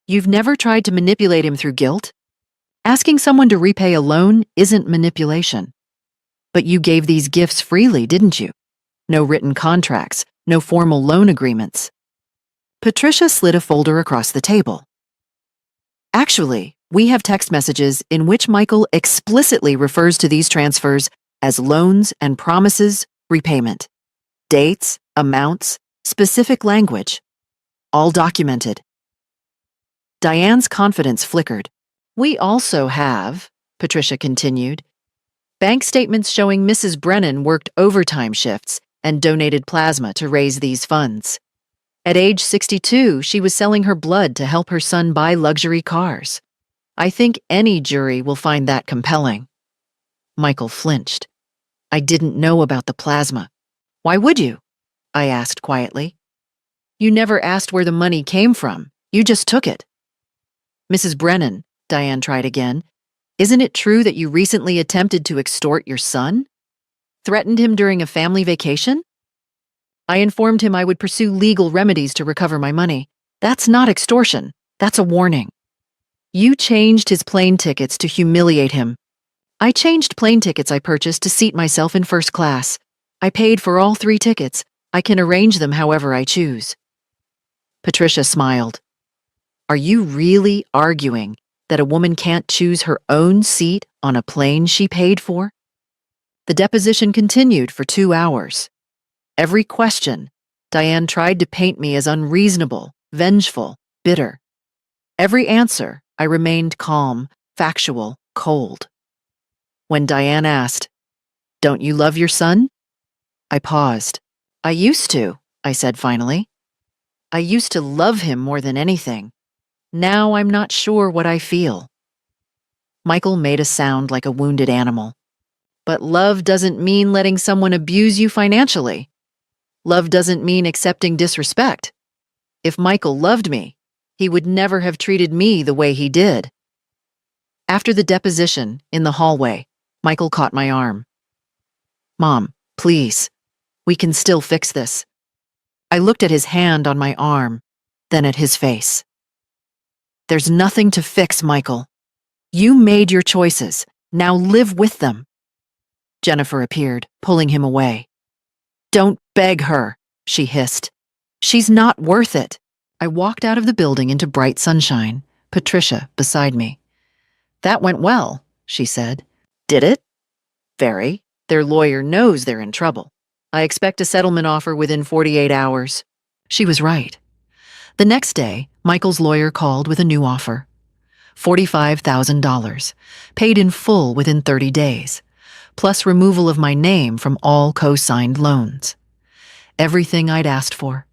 You've never tried to manipulate him through guilt? Asking someone to repay a loan isn't manipulation. But you gave these gifts freely, didn't you? No written contracts, no formal loan agreements. Patricia slid a folder across the table. Actually, we have text messages in which Michael explicitly refers to these transfers as loans and promises repayment. Dates, amounts, specific language. All documented. Diane's confidence flickered. We also have, Patricia continued, bank statements showing Mrs. Brennan worked overtime shifts and donated plasma to raise these funds. At age 62, she was selling her blood to help her son buy luxury cars. I think any jury will find that compelling. Michael flinched. I didn't know about the plasma. Why would you? I asked quietly. You never asked where the money came from. You just took it. Mrs. Brennan, Diane tried again, isn't it true that you recently attempted to extort your son? Threatened him during a family vacation? I informed him I would pursue legal remedies to recover my money. That's not extortion. That's a warning. You changed his plane tickets to humiliate him. I changed plane tickets I purchased to seat myself in first class. I paid for all 3 tickets. I can arrange them however I choose. Patricia smiled. Are you really arguing that a woman can't choose her own seat on a plane she paid for? The deposition continued for 2 hours. Every question, Diane tried to paint me as unreasonable, vengeful, bitter. Every answer, I remained calm, factual, cold. When Diane asked, "Don't you love your son?" I paused. I used to, I said finally. I used to love him more than anything. Now I'm not sure what I feel. Michael made a sound like a wounded animal. But love doesn't mean letting someone abuse you financially. Love doesn't mean accepting disrespect. If Michael loved me, he would never have treated me the way he did. After the deposition, in the hallway, Michael caught my arm. Mom, please. We can still fix this. I looked at his hand on my arm, then at his face. There's nothing to fix, Michael. You made your choices. Now live with them. Jennifer appeared, pulling him away. Don't beg her, she hissed. She's not worth it. I walked out of the building into bright sunshine, Patricia beside me. That went well, she said. Did it? Very. Their lawyer knows they're in trouble. I expect a settlement offer within 48 hours. She was right. The next day, Michael's lawyer called with a new offer. $45,000, paid in full within 30 days, plus removal of my name from all co-signed loans. Everything I'd asked for.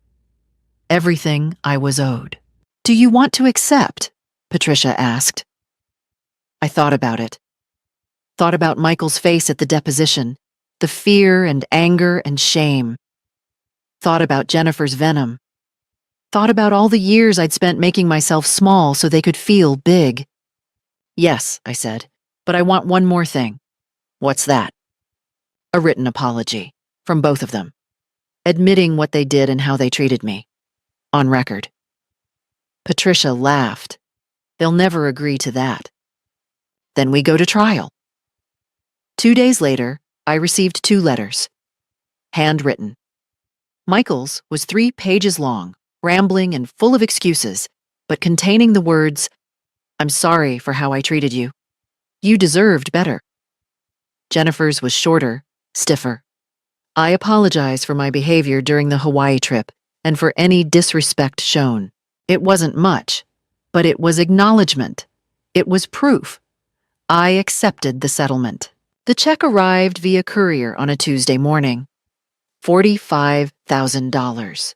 Everything I was owed. Do you want to accept? Patricia asked. I thought about it. Thought about Michael's face at the deposition, The fear and anger and shame. Thought about Jennifer's venom. Thought about all the years I'd spent making myself small so they could feel big. Yes, I said, but I want one more thing. What's that? A written apology, from both of them, admitting what they did and how they treated me. On record. Patricia laughed. They'll never agree to that. Then we go to trial. 2 days later, I received 2 letters. Handwritten. Michael's was 3 pages long, rambling and full of excuses, but containing the words, "I'm sorry for how I treated you. You deserved better." Jennifer's was shorter, stiffer. "I apologize for my behavior during the Hawaii trip and for any disrespect shown. It wasn't much, but it was acknowledgement. It was proof. I accepted the settlement." The check arrived via courier on a Tuesday morning. $45,000.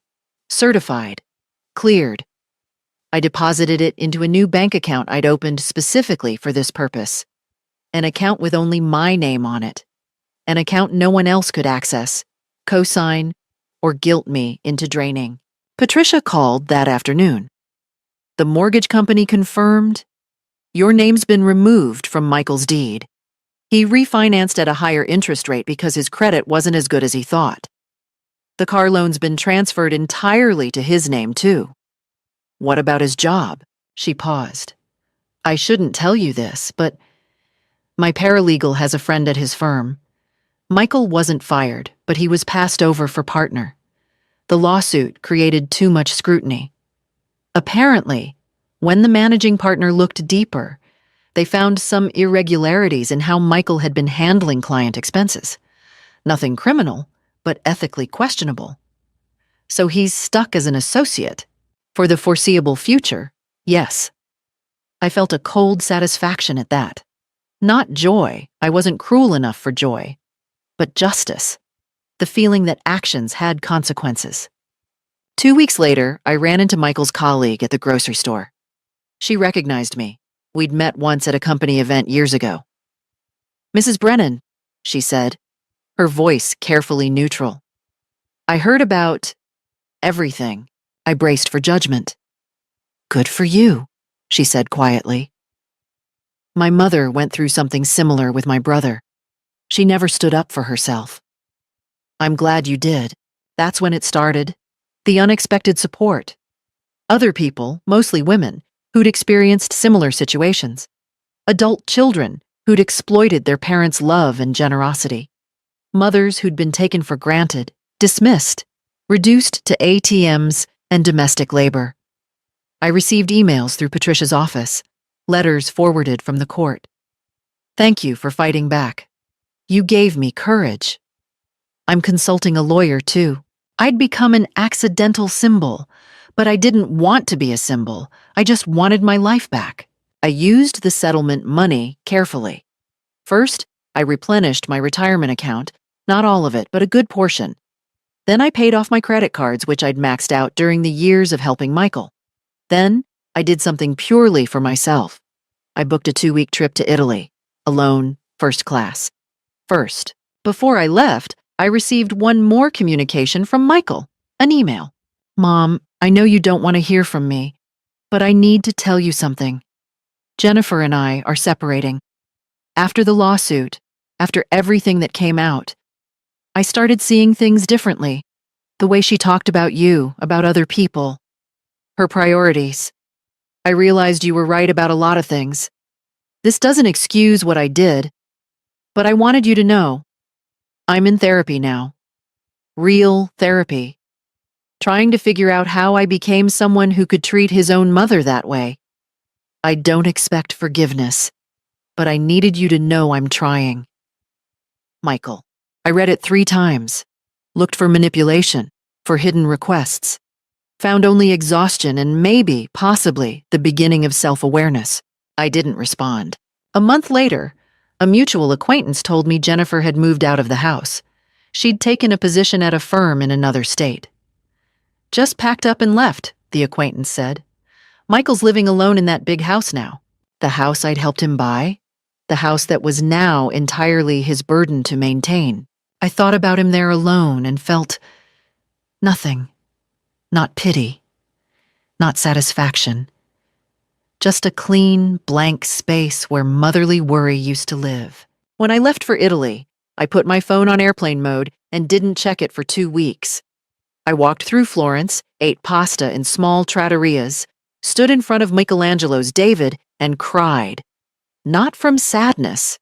Certified. Cleared. I deposited it into a new bank account I'd opened specifically for this purpose. An account with only my name on it. An account no one else could access, cosign, or guilt me into draining. Patricia called that afternoon. The mortgage company confirmed, "Your name's been removed from Michael's deed. He refinanced at a higher interest rate because his credit wasn't as good as he thought. The car loan's been transferred entirely to his name, too." "What about his job?" She paused. "I shouldn't tell you this, but my paralegal has a friend at his firm. Michael wasn't fired, but he was passed over for partner. The lawsuit created too much scrutiny. Apparently, when the managing partner looked deeper, they found some irregularities in how Michael had been handling client expenses. Nothing criminal, but ethically questionable. So he's stuck as an associate. For the foreseeable future, yes." I felt a cold satisfaction at that. Not joy, I wasn't cruel enough for joy, but justice. The feeling that actions had consequences. 2 weeks later, I ran into Michael's colleague at the grocery store. She recognized me. We'd met once at a company event years ago. "Mrs. Brennan," she said, her voice carefully neutral. "I heard about everything." I braced for judgment. "Good for you," she said quietly. "My mother went through something similar with my brother. She never stood up for herself. I'm glad you did. That's when it started. The unexpected support. Other people, mostly women, who'd experienced similar situations. Adult children who'd exploited their parents' love and generosity. Mothers who'd been taken for granted, dismissed, reduced to ATMs and domestic labor. I received emails through Patricia's office, letters forwarded from the court. Thank you for fighting back. You gave me courage. I'm consulting a lawyer, too. I'd become an accidental symbol, but I didn't want to be a symbol. I just wanted my life back. I used the settlement money carefully. First, I replenished my retirement account, not all of it, but a good portion. Then I paid off my credit cards, which I'd maxed out during the years of helping Michael. Then, I did something purely for myself. I booked a 2-week trip to Italy, alone, first class. First, before I left, I received one more communication from Michael, an email. "Mom, I know you don't want to hear from me, but I need to tell you something. Jennifer and I are separating. After the lawsuit, after everything that came out, I started seeing things differently. The way she talked about you, about other people. Her priorities. I realized you were right about a lot of things. This doesn't excuse what I did, but I wanted you to know. I'm in therapy now. Real therapy. Trying to figure out how I became someone who could treat his own mother that way. I don't expect forgiveness, but I needed you to know I'm trying. Michael." I read it 3 times. Looked for manipulation, for hidden requests. Found only exhaustion and maybe, possibly, the beginning of self-awareness. I didn't respond. A month later, a mutual acquaintance told me Jennifer had moved out of the house. She'd taken a position at a firm in another state. "Just packed up and left," the acquaintance said. "Michael's living alone in that big house now. The house I'd helped him buy. The house that was now entirely his burden to maintain." I thought about him there alone and felt nothing. Not pity. Not satisfaction. Just a clean, blank space where motherly worry used to live. When I left for Italy, I put my phone on airplane mode and didn't check it for 2 weeks. I walked through Florence, ate pasta in small trattorias, stood in front of Michelangelo's David, and cried. Not from sadness,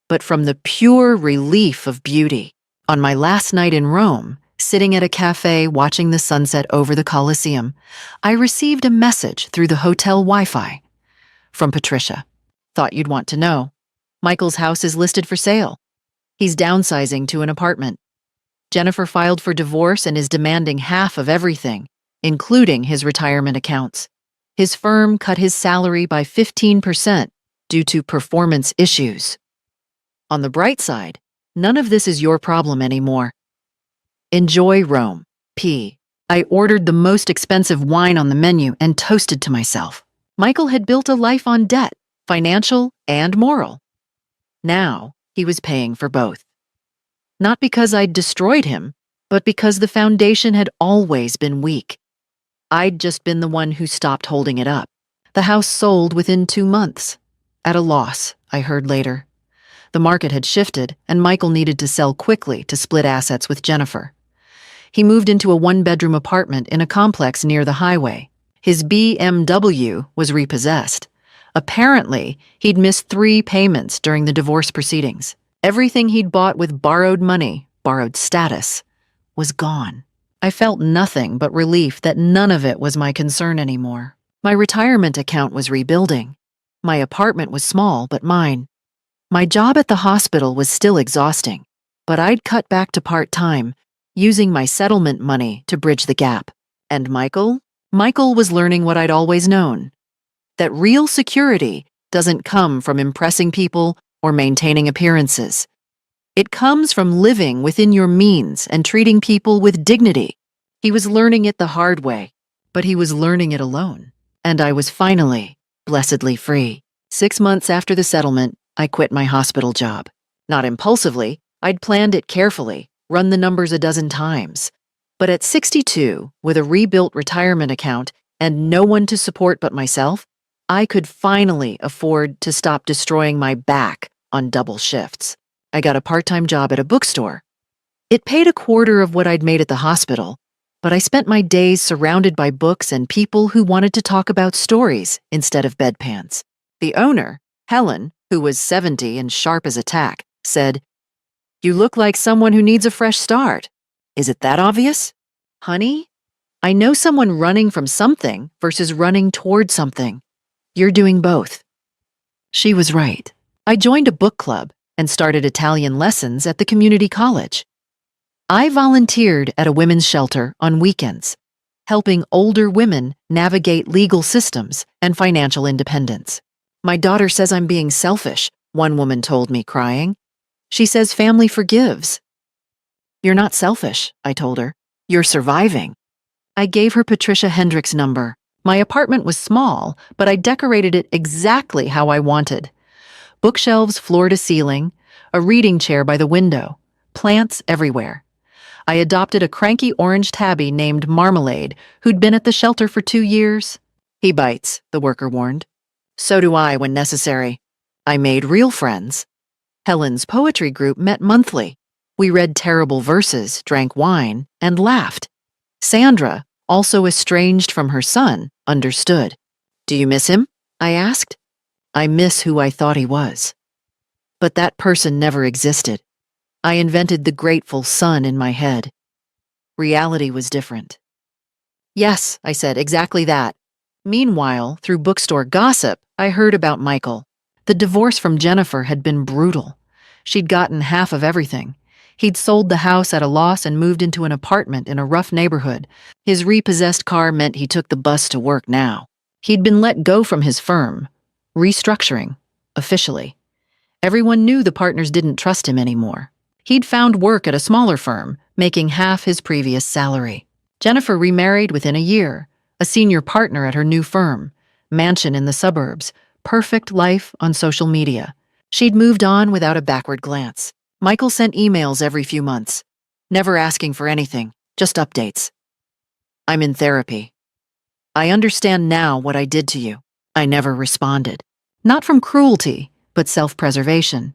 but from the pure relief of beauty. On my last night in Rome, sitting at a cafe watching the sunset over the Colosseum, I received a message through the hotel Wi-Fi. From Patricia. Thought you'd want to know. Michael's house is listed for sale. He's downsizing to an apartment. Jennifer filed for divorce and is demanding half of everything, including his retirement accounts. His firm cut his salary by 15% due to performance issues. On the bright side, none of this is your problem anymore. Enjoy Rome. P. I ordered the most expensive wine on the menu and toasted to myself. Michael had built a life on debt, financial and moral. Now, he was paying for both. Not because I'd destroyed him, but because the foundation had always been weak. I'd just been the one who stopped holding it up. The house sold within 2 months. At a loss, I heard later. The market had shifted, and Michael needed to sell quickly to split assets with Jennifer. He moved into a 1-bedroom apartment in a complex near the highway. His BMW was repossessed. Apparently, he'd missed 3 payments during the divorce proceedings. Everything he'd bought with borrowed money, borrowed status, was gone. I felt nothing but relief that none of it was my concern anymore. My retirement account was rebuilding. My apartment was small, but mine. My job at the hospital was still exhausting, but I'd cut back to part-time, using my settlement money to bridge the gap. And Michael? Michael was learning what I'd always known. That real security doesn't come from impressing people or maintaining appearances. It comes from living within your means and treating people with dignity. He was learning it the hard way, but he was learning it alone. And I was finally, blessedly free. 6 months after the settlement, I quit my hospital job. Not impulsively, I'd planned it carefully, run the numbers a dozen times. But at 62, with a rebuilt retirement account and no one to support but myself, I could finally afford to stop destroying my back on double shifts. I got a part-time job at a bookstore. It paid a quarter of what I'd made at the hospital, but I spent my days surrounded by books and people who wanted to talk about stories instead of bedpans. The owner, Helen, who was 70 and sharp as a tack, said, "You look like someone who needs a fresh start. Is it that obvious? Honey, I know someone running from something versus running toward something. You're doing both." She was right. I joined a book club and started Italian lessons at the community college. I volunteered at a women's shelter on weekends, helping older women navigate legal systems and financial independence. "My daughter says I'm being selfish," one woman told me, crying. "She says family forgives." "You're not selfish," I told her. "You're surviving." I gave her Patricia Hendricks' number. My apartment was small, but I decorated it exactly how I wanted. Bookshelves floor to ceiling, a reading chair by the window, plants everywhere. I adopted a cranky orange tabby named Marmalade, who'd been at the shelter for 2 years. "He bites," the worker warned. "So do I when necessary." I made real friends. Helen's poetry group met monthly. We read terrible verses, drank wine, and laughed. Sandra, also estranged from her son, understood. "Do you miss him?" I asked. "I miss who I thought he was." But that person never existed. I invented the grateful son in my head. Reality was different. "Yes," I said, "exactly that." Meanwhile, through bookstore gossip, I heard about Michael. The divorce from Jennifer had been brutal. She'd gotten half of everything. He'd sold the house at a loss and moved into an apartment in a rough neighborhood. His repossessed car meant he took the bus to work now. He'd been let go from his firm. Restructuring, officially. Everyone knew the partners didn't trust him anymore. He'd found work at a smaller firm, making half his previous salary. Jennifer remarried within a year, a senior partner at her new firm, mansion in the suburbs, perfect life on social media. She'd moved on without a backward glance. Michael sent emails every few months, never asking for anything, just updates. I'm in therapy. I understand now what I did to you. I never responded. Not from cruelty, but self-preservation.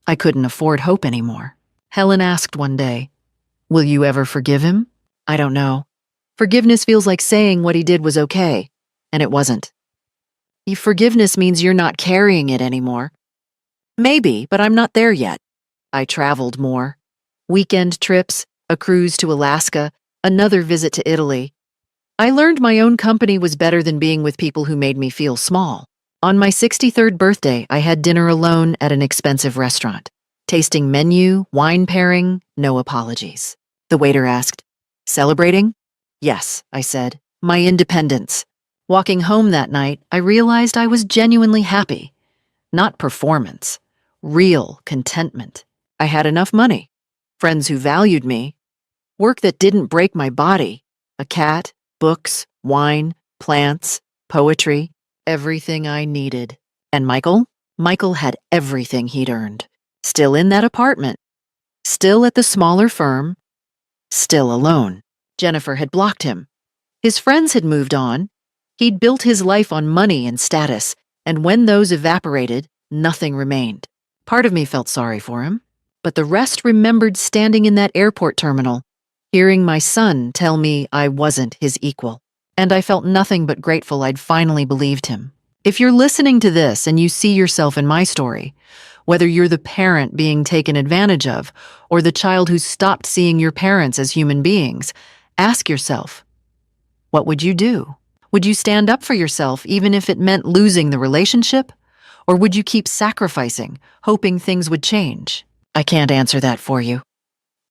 I couldn't afford hope anymore. Helen asked one day, "Will you ever forgive him?" I don't know. Forgiveness feels like saying what he did was okay, and it wasn't. If forgiveness means you're not carrying it anymore. Maybe, but I'm not there yet. I traveled more. Weekend trips, a cruise to Alaska, another visit to Italy. I learned my own company was better than being with people who made me feel small. On my 63rd birthday, I had dinner alone at an expensive restaurant. Tasting menu, wine pairing, no apologies. The waiter asked, "Celebrating?" "Yes," I said. "My independence." Walking home that night, I realized I was genuinely happy. Not performance. Real contentment. I had enough money. Friends who valued me. Work that didn't break my body. A cat, books, wine, plants, poetry. Everything I needed. And Michael? Michael had everything he'd earned. Still in that apartment. Still at the smaller firm. Still alone. Jennifer had blocked him. His friends had moved on. He'd built his life on money and status, and when those evaporated, nothing remained. Part of me felt sorry for him, but the rest remembered standing in that airport terminal, hearing my son tell me I wasn't his equal. And I felt nothing but grateful I'd finally believed him. If you're listening to this and you see yourself in my story, whether you're the parent being taken advantage of or the child who stopped seeing your parents as human beings, ask yourself, what would you do? Would you stand up for yourself even if it meant losing the relationship? Or would you keep sacrificing, hoping things would change? I can't answer that for you.